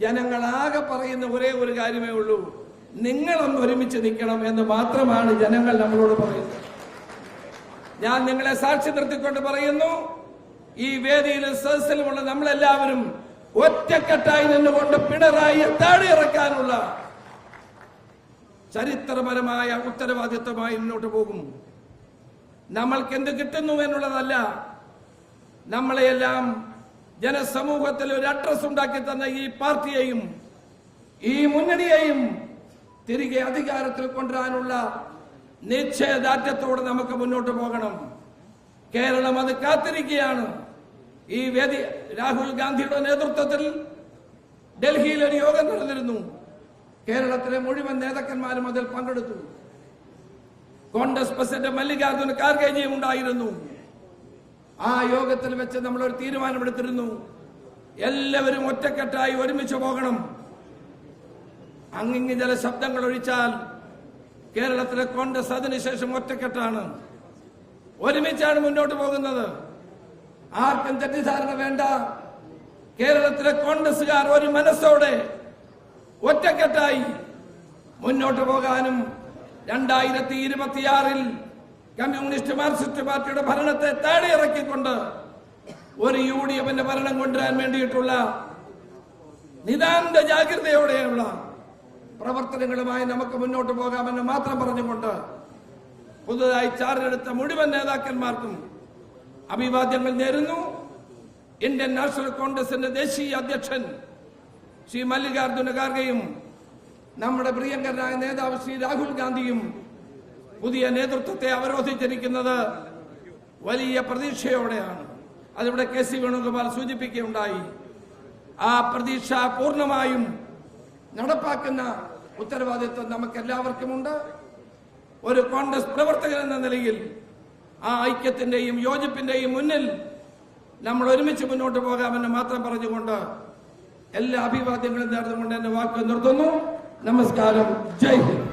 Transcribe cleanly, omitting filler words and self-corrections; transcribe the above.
ജനങ്ങളാകെ പറയുന്ന ഒരേ ഒരു കാര്യമേ ഉള്ളൂ, നിങ്ങളൊന്ന് ഒരുമിച്ച് നിൽക്കണം എന്ന് മാത്രമാണ് ജനങ്ങൾ നമ്മളോട് പറയുന്നത്. ഞാൻ നിങ്ങളെ സാക്ഷി നിർത്തിക്കൊണ്ട് പറയുന്നു, ഈ വേദിയിലും സദസ്സിലുമുള്ള നമ്മളെല്ലാവരും ഒറ്റക്കെട്ടായി നിന്നുകൊണ്ട് പിണറായിയെ താഴെ ഇറക്കാനുള്ള ചരിത്രപരമായ ഉത്തരവാദിത്വമായി മുന്നോട്ട് പോകും. നമ്മൾക്ക് എന്ത് കിട്ടുന്നു എന്നുള്ളതല്ല, നമ്മളെയെല്ലാം ജനസമൂഹത്തിൽ ഒരു അഡ്രസ് ഉണ്ടാക്കി തന്ന ഈ പാർട്ടിയെയും ഈ മുന്നണിയെയും തിരികെ അധികാരത്തിൽ കൊണ്ടുവരാനുള്ള നിശ്ചയദാർഢ്യത്തോടെ നമുക്ക് മുന്നോട്ട് പോകണം. കേരളം അത് കാത്തിരിക്കുകയാണ്. ഈ വേദി രാഹുൽ ഗാന്ധിയുടെ നേതൃത്വത്തിൽ ഡൽഹിയിൽ ഒരു യോഗം നടന്നിരുന്നു. കേരളത്തിലെ മുഴുവൻ നേതാക്കന്മാരും അതിൽ പങ്കെടുത്തു. കോൺഗ്രസ് പ്രസിഡന്റ് മല്ലികാർജുന ഖാർഗെജിയും ഉണ്ടായിരുന്നു. ആ യോഗത്തിൽ വെച്ച് നമ്മളൊരു തീരുമാനമെടുത്തിരുന്നു, എല്ലാവരും ഒറ്റക്കെട്ടായി ഒരുമിച്ച് പോകണം. അങ്ങിങ്ങി ചില ശബ്ദങ്ങൾ ഒഴിച്ചാൽ കേരളത്തിലെ കോൺഗ്രസ് അതിനുശേഷം ഒറ്റക്കെട്ടാണ്, ഒരുമിച്ചാണ് മുന്നോട്ട് പോകുന്നത്. ആർക്കും തെറ്റിദ്ധാരണ വേണ്ട. കേരളത്തിലെ കോൺഗ്രസുകാർ ഒരു മനസ്സോടെ ഒറ്റക്കെട്ടായി മുന്നോട്ട് പോകാനും 2026 കമ്മ്യൂണിസ്റ്റ് മാർക്സിസ്റ്റ് പാർട്ടിയുടെ ഭരണത്തെ താഴെ ഇറക്കിക്കൊണ്ട് ഒരു UDFന്റെ ഭരണം കൊണ്ടുവരാൻ വേണ്ടിയിട്ടുള്ള നിതാന്ത ജാഗ്രതയോടെയുള്ള പ്രവർത്തനങ്ങളുമായി നമുക്ക് മുന്നോട്ട് പോകാമെന്ന് മാത്രം പറഞ്ഞുകൊണ്ട് പുതുതായി ചാർജെടുത്ത മുഴുവൻ നേതാക്കന്മാർക്കും അഭിവാദ്യങ്ങൾ നേരുന്നു. ഇന്ത്യൻ നാഷണൽ കോൺഗ്രസിന്റെ ദേശീയ അധ്യക്ഷൻ ശ്രീ മല്ലികാർജുന ഖാർഗെയും നമ്മുടെ പ്രിയങ്കരനായ നേതാവ് ശ്രീ രാഹുൽ ഗാന്ധിയും പുതിയ നേതൃത്വത്തെ അവരോധിച്ചിരിക്കുന്നത് വലിയ പ്രതീക്ഷയോടെയാണ്. അതിവിടെ KC വേണുഗോപാൽ സൂചിപ്പിക്കുകയുണ്ടായി. ആ പ്രതീക്ഷ പൂർണ്ണമായും നടപ്പാക്കുന്ന ഉത്തരവാദിത്വം നമുക്ക് എല്ലാവർക്കുമുണ്ട്. ഒരു കോൺഗ്രസ് പ്രവർത്തകൻ എന്ന നിലയിൽ ആ ഐക്യത്തിന്റെയും യോജിപ്പിന്റെയും മുന്നിൽ നമ്മൾ ഒരുമിച്ച് മുന്നോട്ട് പോകാമെന്ന് മാത്രം പറഞ്ഞുകൊണ്ട് എല്ലാ അഭിവാദ്യങ്ങളും നേർന്നുകൊണ്ട് എന്റെ വാക്ക് നിർത്തുന്നു. നമസ്കാരം. ജയ് ഹിന്ദ്.